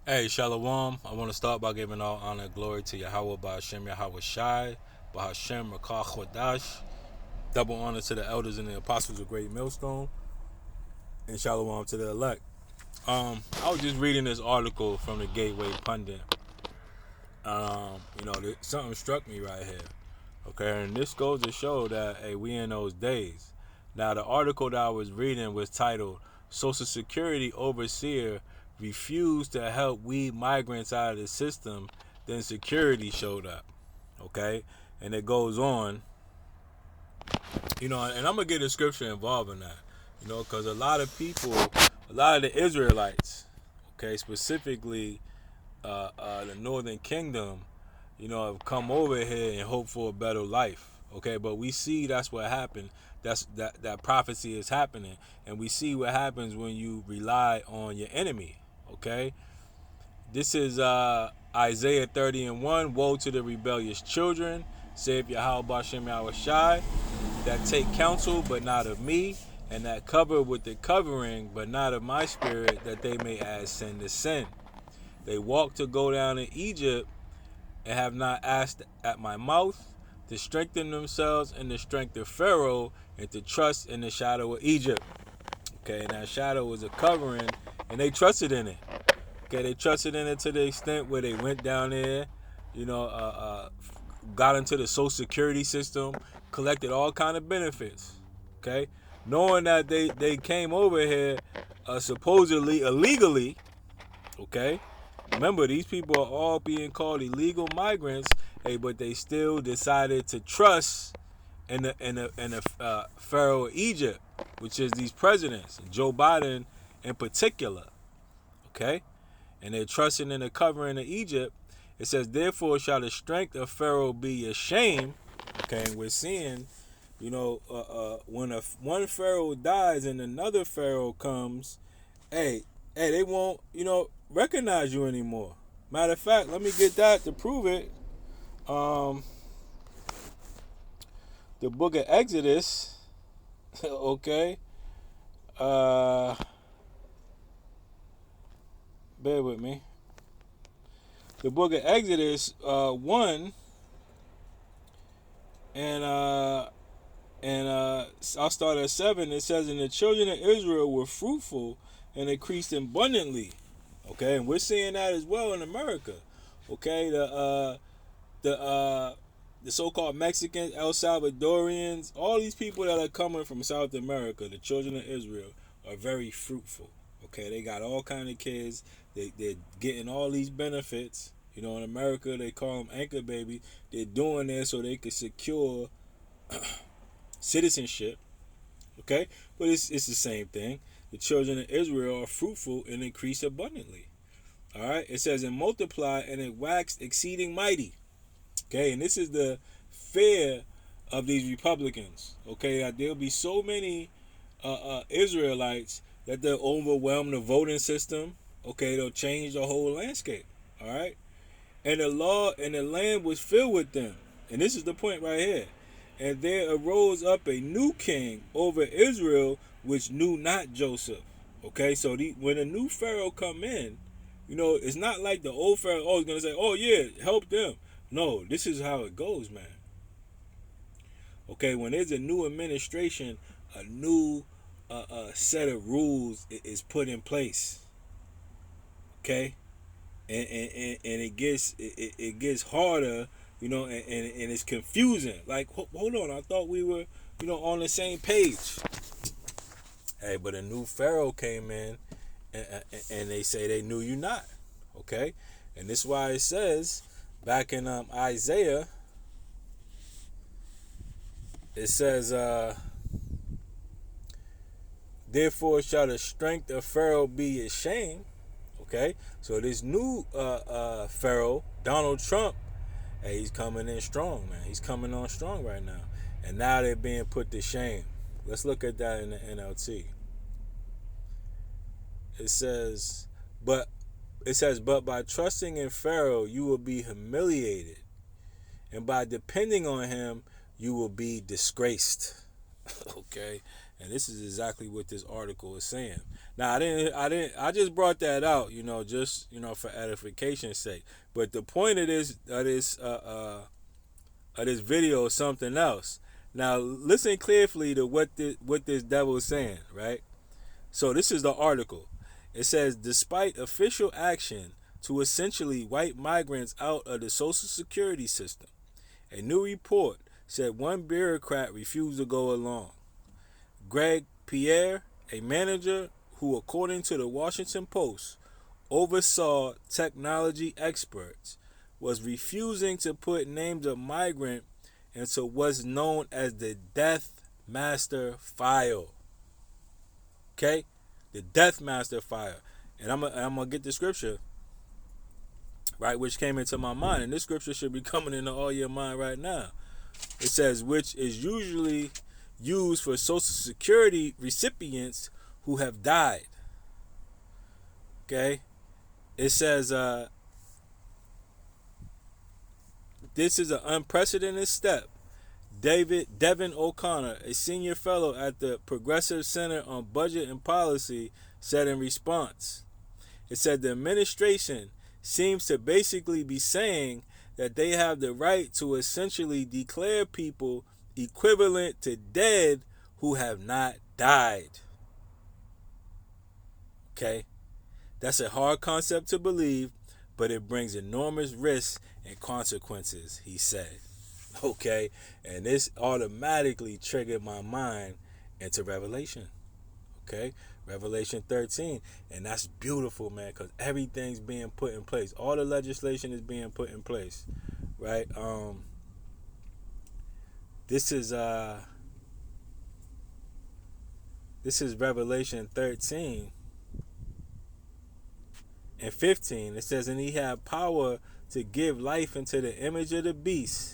Hey, Shalom. I want to start by giving all honor and glory to Yahweh Ba'Hashem Yahweh Shai, Ba'Hashem Rakah Chodash. Double honor to the elders and the apostles of Great Millstone, and Shalom to the elect. I was just reading this article from the Gateway Pundit. Something struck me right here. Okay, and this goes to show that hey, we in those days. Now, the article that I was reading was titled "Social Security Overseer Refused to Help Weed Migrants Out of the System, Then Security Showed Up." Okay, and it goes on, and I'm gonna get a scripture involved in that, because a lot of people, a lot of the Israelites, okay, specifically the Northern Kingdom, have come over here and hope for a better life. Okay, but we see that's what happened. That prophecy is happening, and we see what happens when you rely on your enemy. Okay, this is Isaiah 30:1. Woe to the rebellious children, saith Yahweh Bashem Yahweh Shai, that take counsel but not of me, and that cover with the covering but not of my spirit, that they may add sin to sin. They walk to go down to Egypt and have not asked at my mouth, to strengthen themselves in the strength of Pharaoh, and to trust in the shadow of Egypt. Okay, and that shadow was a covering, and they trusted in it. Okay, they trusted in it to the extent where they went down there, you know, got into the Social Security system, collected all kind of benefits. Okay, knowing that they came over here supposedly illegally. Okay, remember, these people are all being called illegal migrants, hey, but they still decided to trust in the Pharaoh of Egypt, which is these presidents, Joe Biden in particular. Okay, and they're trusting in the covering of Egypt. It says, "Therefore shall the strength of Pharaoh be ashamed." Okay, and we're seeing, when one Pharaoh dies and another Pharaoh comes, hey, they won't, recognize you anymore. Matter of fact, let me get that to prove it. Um, the book of Exodus, okay. Uh, bear with me. The book of Exodus, 1, and I'll start at 7. It says, "And the children of Israel were fruitful and increased abundantly." Okay, and we're seeing that as well in America. Okay, the so-called Mexicans, El Salvadorians, all these people that are coming from South America, the children of Israel, are very fruitful. Okay, they got all kind of kids. They're getting all these benefits. In America, they call them anchor baby. They're doing this so they can secure citizenship. Okay, but it's the same thing. The children of Israel are fruitful and increase abundantly. All right, it says, "And multiply, and it waxed exceeding mighty." Okay, and this is the fear of these Republicans. Okay, that there'll be so many Israelites that they'll overwhelm the voting system. Okay, they'll change the whole landscape. All right, and the law and the land was filled with them. And this is the point right here. "And there arose up a new king over Israel, which knew not Joseph." Okay, so when a new Pharaoh come in, it's not like the old Pharaoh, he's going to say, "Oh, yeah, help them." No, this is how it goes, man. Okay, when there's a new administration, a new set of rules is put in place. Okay, and it gets harder, and it's confusing. Like, hold on, I thought we were, on the same page. Hey, but a new Pharaoh came in, and they say they knew you not. Okay, and this is why it says back in Isaiah, it says, "Therefore shall the strength of Pharaoh be ashamed." Okay, so this new Pharaoh, Donald Trump, hey, he's coming in strong, man. He's coming on strong right now, and now they're being put to shame. Let's look at that in the NLT. It says, "But by trusting in Pharaoh, you will be humiliated, and by depending on him, you will be disgraced." Okay, And this is exactly what this article is saying. Now, I just brought that out, just for edification's sake. But the point of this video is something else. Now, listen carefully to what this devil is saying, right? So this is the article. It says, despite official action to essentially wipe migrants out of the Social Security system, a new report said one bureaucrat refused to go along. Greg Pierre, a manager who, according to the Washington Post, oversaw technology experts, was refusing to put names of migrant into what's known as the Death Master File. Okay? The Death Master File. And I'm gonna get the scripture, right, which came into my mind. And this scripture should be coming into all your mind right now. It says, which is usually used for Social Security recipients who have died. Okay? It says, this is an unprecedented step. Devin O'Connor, a senior fellow at the Progressive Center on Budget and Policy, said in response. It said the administration seems to basically be saying that they have the right to essentially declare people equivalent to dead who have not died. Okay? That's a hard concept to believe, but it brings enormous risks and consequences, he said. Okay? And this automatically triggered my mind into Revelation. Okay? Revelation 13. And that's beautiful, man, because everything's being put in place. All the legislation is being put in place. Right? This is Revelation 13 and 15. It says, and he had power to give life into the image of the beast,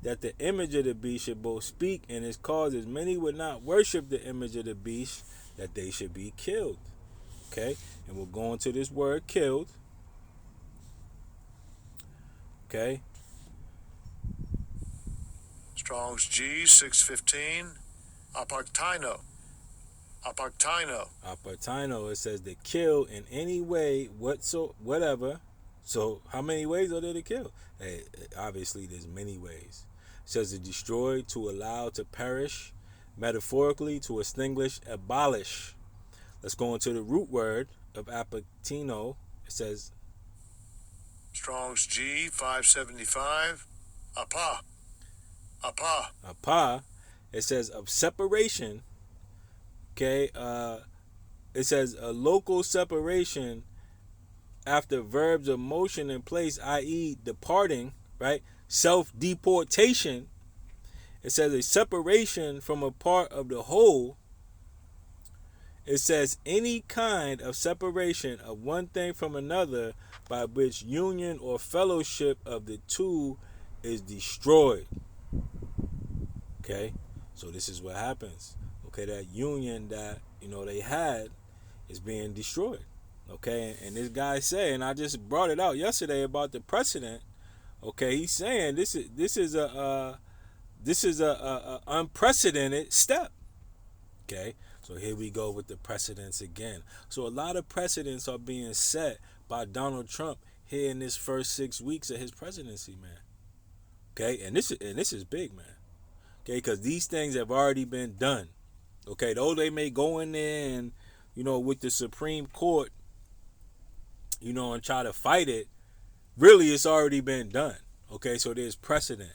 that the image of the beast should both speak, and his cause as many would not worship the image of the beast, that they should be killed. Okay? And we'll go into this word killed. Okay? Strong's G 615. Apartino. Apartino. It says to kill in any way, whatever. So how many ways are there to kill? Hey, obviously there's many ways. It says to destroy, to allow, to perish. Metaphorically, to extinguish, abolish. Let's go into the root word of apartino. It says Strong's G 575. Apa. It says of separation. Okay, it says a local separation after verbs of motion in place, i.e. departing, right? Self-deportation. It says a separation from a part of the whole. It says any kind of separation of one thing from another by which union or fellowship of the two is destroyed. Okay, so this is what happens. Okay, that union that they had is being destroyed. Okay, and this guy saying, I just brought it out yesterday about the precedent. Okay, he's saying this is a unprecedented step. Okay, so here we go with the precedents again. So a lot of precedents are being set by Donald Trump here in this first 6 weeks of his presidency, man. Okay, and this is big, man. Okay, because these things have already been done. Okay, though they may go in there and, with the Supreme Court, and try to fight it, really it's already been done. Okay, so there's precedent.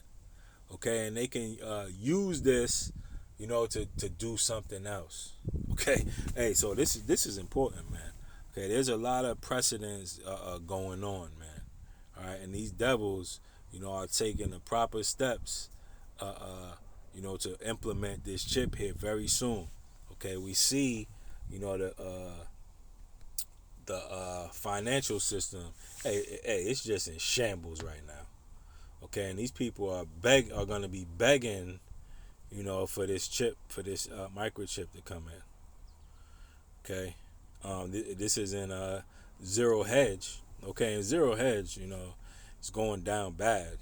Okay, and they can use this, to do something else. Okay, hey, so this is important, man. Okay, there's a lot of precedents going on, man. All right, and these devils, are taking the proper steps, to implement this chip here very soon. Okay, we see, the financial system. Hey, it's just in shambles right now. Okay, and these people are going to be begging, for this chip, for this microchip to come in. Okay, this is in Zero Hedge. Okay, and Zero Hedge, it's going down bad.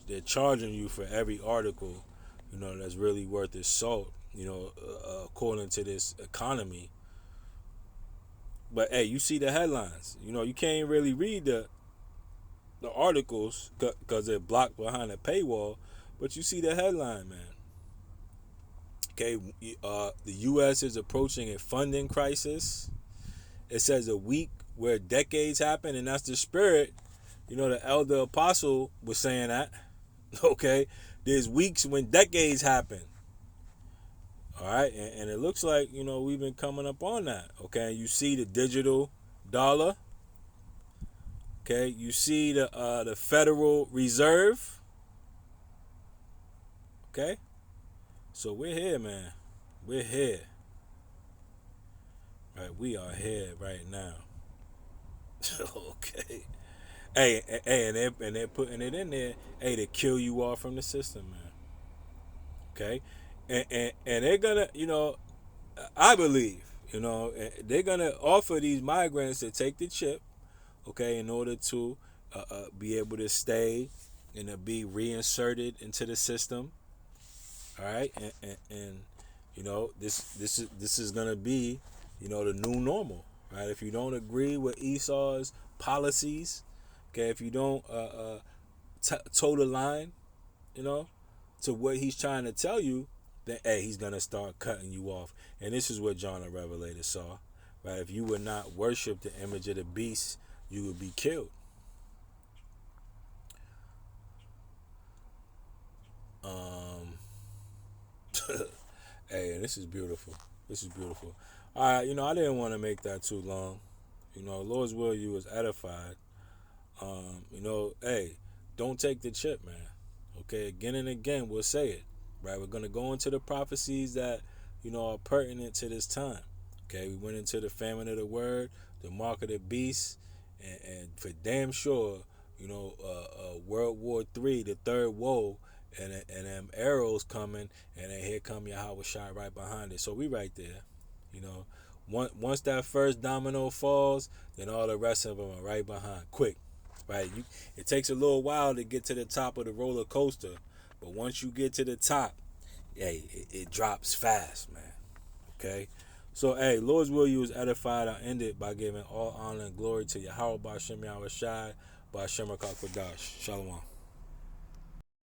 They're charging you for every article, that's really worth its salt. according to this economy. But hey, you see the headlines. You can't really read the articles because they're blocked behind a paywall. But you see the headline, man. Okay, the U.S. is approaching a funding crisis. It says a week where decades happen, and that's the spirit. The elder apostle was saying that. Okay, there's weeks when decades happen. All right, and it looks like we've been coming up on that. Okay, you see the digital dollar. Okay, you see the Federal Reserve. Okay, so we're here, man. We're here. Right, we are here right now. Okay. Hey, and they're putting it in there, hey, to kill you off from the system, man. Okay, and they're gonna, I believe, they're gonna offer these migrants to take the chip, okay, in order to be able to stay and to be reinserted into the system. All right, and this is gonna be, the new normal, right? If you don't agree with Esau's policies, okay, if you don't toe the line, you know, to what he's trying to tell you, then hey, he's gonna start cutting you off. And this is what John the Revelator saw, right? If you would not worship the image of the beast, you would be killed. Um, hey, this is beautiful. This is beautiful. All right, I didn't want to make that too long. Lord's will, you was edified. Hey, don't take the chip, man. Okay, again and again, we'll say it. Right, we're gonna go into the prophecies that are pertinent to this time. Okay, we went into the famine of the word, the mark of the beast, and for damn sure, World War III, the third woe, and them arrows coming, and then here come Yahweh shot right behind it. So we right there. You know, once that first domino falls, then all the rest of them are right behind, quick. Right, it takes a little while to get to the top of the roller coaster, but once you get to the top, hey, it drops fast, man. Okay, so hey, Lord's will, you was edified. I end it by giving all honor and glory to Yahweh Ba'Shem Yahweh Shai Ba'Shem Rakakwadash. Shalom.